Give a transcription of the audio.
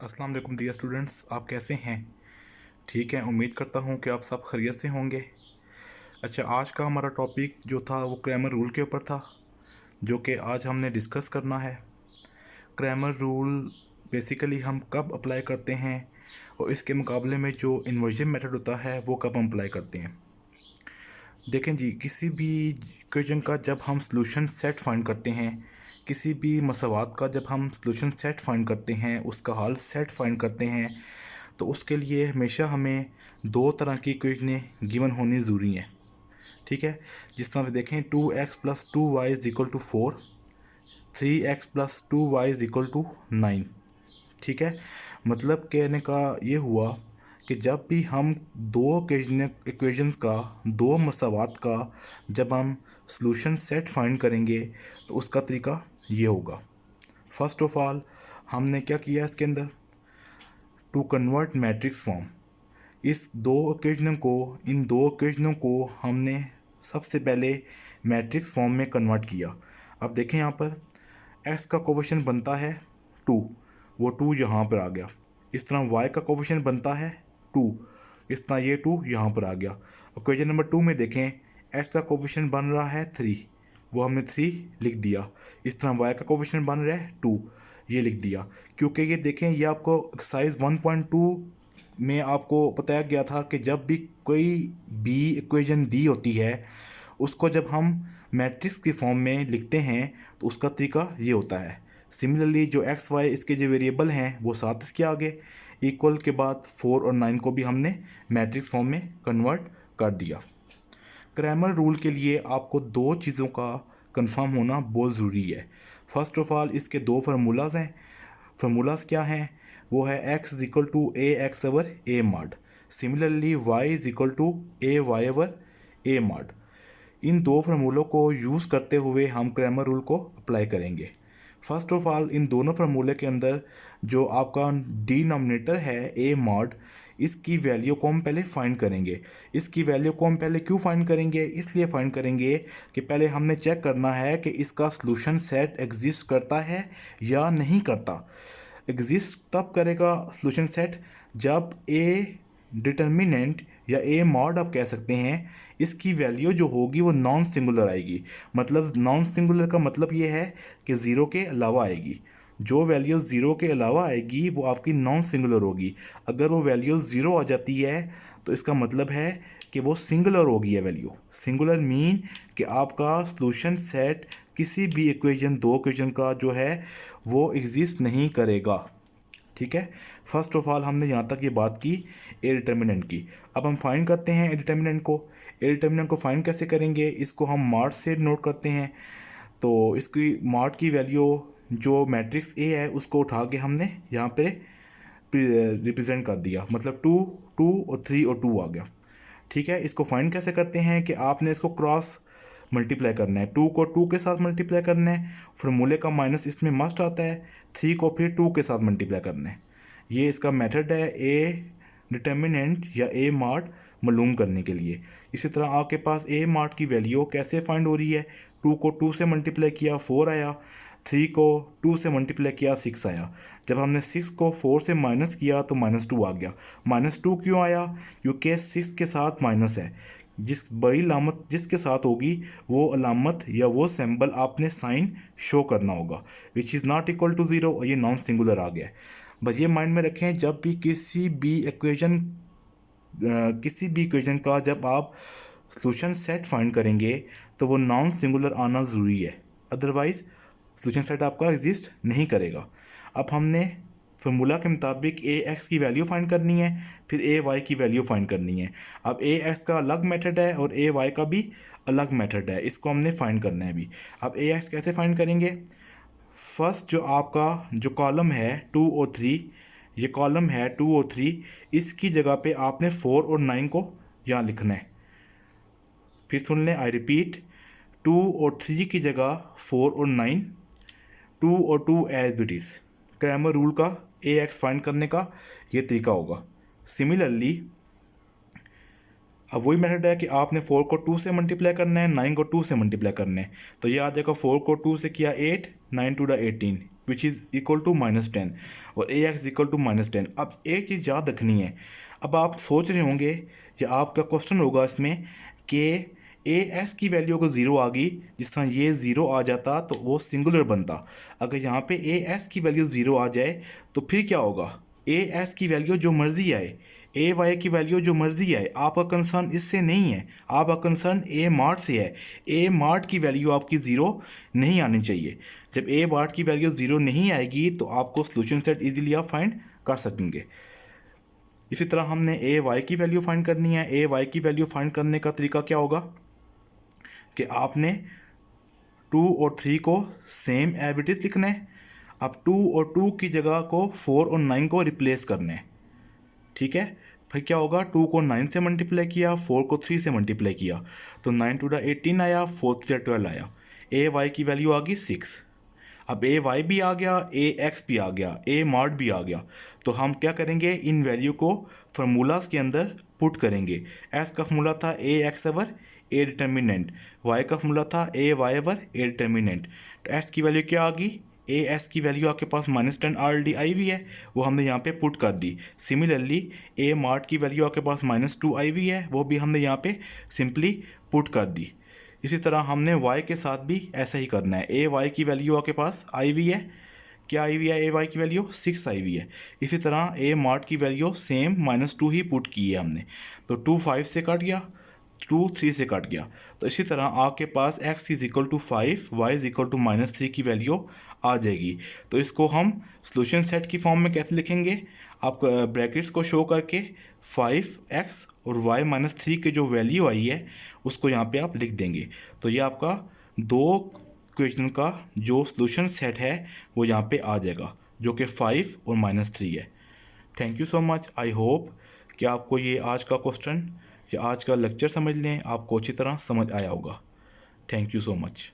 अस्सलाम वालेकुम dear students, आप कैसे हैं? ठीक है, उम्मीद करता हूँ कि आप सब खैरियत से होंगे। अच्छा, आज का हमारा टॉपिक जो था वो ग्रामर रूल के ऊपर था, जो कि आज हमने डिस्कस करना है। ग्रामर रूल बेसिकली हम कब अप्लाई करते हैं और इसके मुकाबले में जो इन्वर्जन मेथड होता है वो कब हम अप्लाई करते हैं। देखें जी, किसी भी इक्वेशन का जब हम सॉल्यूशन सेट फाइंड करते हैं, किसी भी मसवात का जब हम सॉल्यूशन सेट फाइंड करते हैं, उसका हल सेट फाइंड करते हैं, तो उसके लिए हमेशा हमें दो तरह की इक्वेशनें गिवन होनी ज़रूरी हैं। ठीक है, जिस तरह से देखें 2x+2y is equal to 4, 3x+2y is equal to 9। ठीक है, मतलब कहने का ये हुआ कि जब भी हम दो इक्वेशंस का, दो मसावात का जब हम सॉल्यूशन सेट फाइंड करेंगे तो उसका तरीका ये होगा। फर्स्ट ऑफ ऑल हमने क्या किया इसके अंदर, टू कन्वर्ट मैट्रिक्स फॉर्म। इन दो इक्वेशनों को हमने सबसे पहले मैट्रिक्स फॉर्म में कन्वर्ट किया। अब देखें यहाँ पर x का कोफिशिएंट बनता है 2, वो 2 यहाँ पर आ गया। इस तरह y का कोफिशिएंट बनता है 2, इस तरह ये 2 यहाँ पर आ गया। इक्वेशन नंबर 2 में देखें x का कोफिशिएंट बन रहा है 3, वो हमने 3 लिख दिया। इस तरह y का कोफिशिएंट बन रहा है 2, ये लिख दिया। क्योंकि ये देखें, ये आपको एक्सरसाइज 1.2 में आपको बताया गया था कि जब भी कोई बी इक्वेशन दी होती है, उसको जब हम मैट्रिक्स की फॉर्म में लिखते हैं तो उसका तरीका ये होता है। सिमिलरली जो एक्स वाई इसके जो वेरिएबल हैं वो साथ इसके आगे, इक्वल के बाद 4 और 9 को भी हमने मैट्रिक्स फॉर्म में कन्वर्ट कर दिया। ग्रामर रूल के लिए आपको दो चीज़ों का कंफर्म होना बहुत ज़रूरी है। फर्स्ट ऑफ ऑल इसके दो फार्मूलाज हैं। फार्मूलाज क्या हैं? वो है x is equal to A X over A mod, similarly y is equal to A Y over A mod. इन दो फार्मूलों को यूज़ करते हुए हम ग्रामर रूल को अप्लाई करेंगे। फर्स्ट ऑफ ऑल इन दोनों फार्मूले के अंदर जो आपका डिनोमिनेटर है ए मॉड, इसकी वैल्यू को हम पहले फाइंड करेंगे। इसकी वैल्यू को हम पहले क्यों फाइंड करेंगे? इसलिए फाइंड करेंगे कि पहले हमने चेक करना है कि इसका सॉल्यूशन सेट एग्जिस्ट करता है या नहीं करता। एग्जिस्ट तब करेगा सॉल्यूशन सेट जब ए डिटर्मिनेंट या ए मॉड आप कह सकते हैं, इसकी वैल्यू जो होगी वो नॉन सिंगुलर आएगी। मतलब नॉन सिंगुलर का मतलब ये है कि ज़ीरो के अलावा आएगी। जो वैल्यू ज़ीरो के अलावा आएगी वो आपकी नॉन सिंगुलर होगी। अगर वो वैल्यू ज़ीरो आ जाती है तो इसका मतलब है कि वो सिंगुलर होगी है वैल्यू। सिंगुलर मीन कि आपका सॉल्यूशन सेट किसी भी इक्वेशन, दो इक्वेशन का जो है वो एग्जिस्ट नहीं करेगा। ठीक है, फर्स्ट ऑफ ऑल हमने यहाँ तक ये बात की ए डिटर्मिनेंट की। अब हम फाइंड करते हैं ए डिटर्मिनेंट को। ए डिटर्मिनेंट को फाइंड कैसे करेंगे? इसको हम मार्ट से नोट करते हैं। तो इसकी मार्ट की वैल्यू जो मैट्रिक्स ए है उसको उठा के हमने यहाँ पे रिप्रेजेंट कर दिया, मतलब 2 2 और 3 और 2 आ गया। ठीक है, इसको फाइंड कैसे करते हैं कि आपने इसको क्रॉस मल्टीप्लाई करना है, 2 को 2 के साथ मल्टीप्लाई करना है, फार्मूले का माइनस इसमें मस्ट आता है, 3 को फिर 2 के साथ मल्टीप्लाई करना है। ये इसका मेथड है ए डिटर्मिनेंट या ए मार्ट मालूम करने के लिए। इसी तरह आपके पास ए मार्ट की वैल्यू कैसे फाइंड हो रही है? 2 को 2 से मल्टीप्लाई किया 4 आया, 3 को 2 से मल्टीप्लाई किया 6 आया। जब हमने 6 को 4 से माइनस किया तो -2 आ गया। -2 क्यों आया? क्योंकि 6 के साथ माइनस है। जिस बड़ी अलामत जिसके साथ होगी वो अलामत या वो सिंबल आपने साइन शो करना होगा, which is not equal to zero, और ये नॉन सिंगुलर आ गया है। बस ये माइंड में रखें, जब भी किसी भी इक्वेशन का जब आप सॉल्यूशन सेट फाइंड करेंगे तो वो नॉन सिंगुलर आना ज़रूरी है, अदरवाइज़ सॉल्यूशन सेट आपका एग्जिस्ट नहीं करेगा। अब हमने फार्मूला के मुताबिक ए एक्स की वैल्यू फाइंड करनी है, फिर ए वाई की वैल्यू फाइंड करनी है। अब ए एक्स का अलग मेथड है और ए वाई का भी अलग मेथड है, इसको हमने फाइंड करना है अभी। अब ए एक्स कैसे फाइंड करेंगे? फर्स्ट जो आपका जो कॉलम है 2 और 3, ये कॉलम है 2 और 3, इसकी जगह पे आपने 4 और 9 को यहाँ लिखना है। फिर सुन लें, आई रिपीट, 2 और 3 की जगह 4 और 9, 2 और 2 as it is. Grammar rule का ए एक्स फाइंड करने का ये तरीका होगा। सिमिलरली अब वही मेथड है कि आपने 4 को 2 से मल्टीप्लाई करना है, 9 को 2 से मल्टीप्लाई करना है। तो ये आ जाएगा 4 को 2 से किया 8, 9 to the 18, which is equal to -10 और ए एक्स इक्वल टू -10। अब एक चीज़ याद रखनी है, अब आप सोच रहे होंगे या आपका क्वेश्चन होगा इसमें कि ए एक्स की वैल्यू अगर ज़ीरो आ गई, जिस तरह ये ज़ीरो आ जाता तो वो सिंगुलर बनता। अगर यहाँ पे ए एक्स की वैल्यू ज़ीरो आ जाए तो फिर क्या होगा, ए एक्स की वैल्यू जो मर्ज़ी आए, ए वाई की वैल्यू जो मर्ज़ी आए, आपका कंसर्न इससे नहीं है, आपका कंसर्न ए मार्ट से है। ए मार्ट की वैल्यू आपकी ज़ीरो नहीं आनी चाहिए। जब ए मार्ट की वैल्यू ज़ीरो नहीं आएगी तो आपको सोल्यूशन सेट इजीली आप फाइंड कर सकेंगे। इसी तरह हमने ए वाई की वैल्यू फाइंड करनी है। ए वाई की वैल्यू फाइंड करने का तरीका क्या होगा कि आपने 2 और 3 को सेम एज इट इज़ लिखना है। अब 2 और 2 की जगह को 4 और 9 को रिप्लेस करना है, ठीक है। फिर क्या होगा, 2 को 9 से मल्टीप्लाई किया, 4 को 3 से मल्टीप्लाई किया, तो 9 टू द 18 आया, 4 3 12 आया। ए वाई की वैल्यू आ गई 6। अब ए वाई भी आ गया, ए एक्स भी आ गया, ए मार्ट भी आ गया। तो हम क्या करेंगे, इन वैल्यू को फार्मूलाज के अंदर पुट करेंगे। एस का फार्मूला था A X over A determinant, Y का फार्मूला था A Y over A determinant. तो एस की वैल्यू क्या आ गई, ए एस की वैल्यू आपके पास -10 ऑलरेडी आई हुई है, वो हमने यहाँ पे पुट कर दी। सिमिलरली ए मार्ट की वैल्यू आपके पास -2 आई हुई है, वो भी हमने यहाँ पे सिंपली पुट कर दी। इसी तरह हमने y के साथ भी ऐसा ही करना है। ए वाई की वैल्यू आपके पास आई हुई है, क्या आई हुई है, ए वाई की वैल्यू 6 आई हुई है। इसी तरह ए मार्ट की वैल्यू सेम -2 ही पुट की है हमने, तो 2 5 से कट गया, 2 3 से कट गया। तो इसी तरह आपके पास x is equal to 5, y is equal to -3 की वैल्यू आ जाएगी। तो इसको हम सॉल्यूशन सेट की फॉर्म में कैसे लिखेंगे, आप ब्रैकेट्स को शो करके 5x और y -3 की जो वैल्यू आई है उसको यहाँ पे आप लिख देंगे। तो ये आपका दो इक्वेशन का जो सॉल्यूशन सेट है वो यहाँ पे आ जाएगा, जो कि 5 और -3 है। Thank you so much. I hope कि आपको ये आज का क्वेश्चन या आज का लेक्चर समझ लें आपको अच्छी तरह समझ आया होगा। Thank you so much.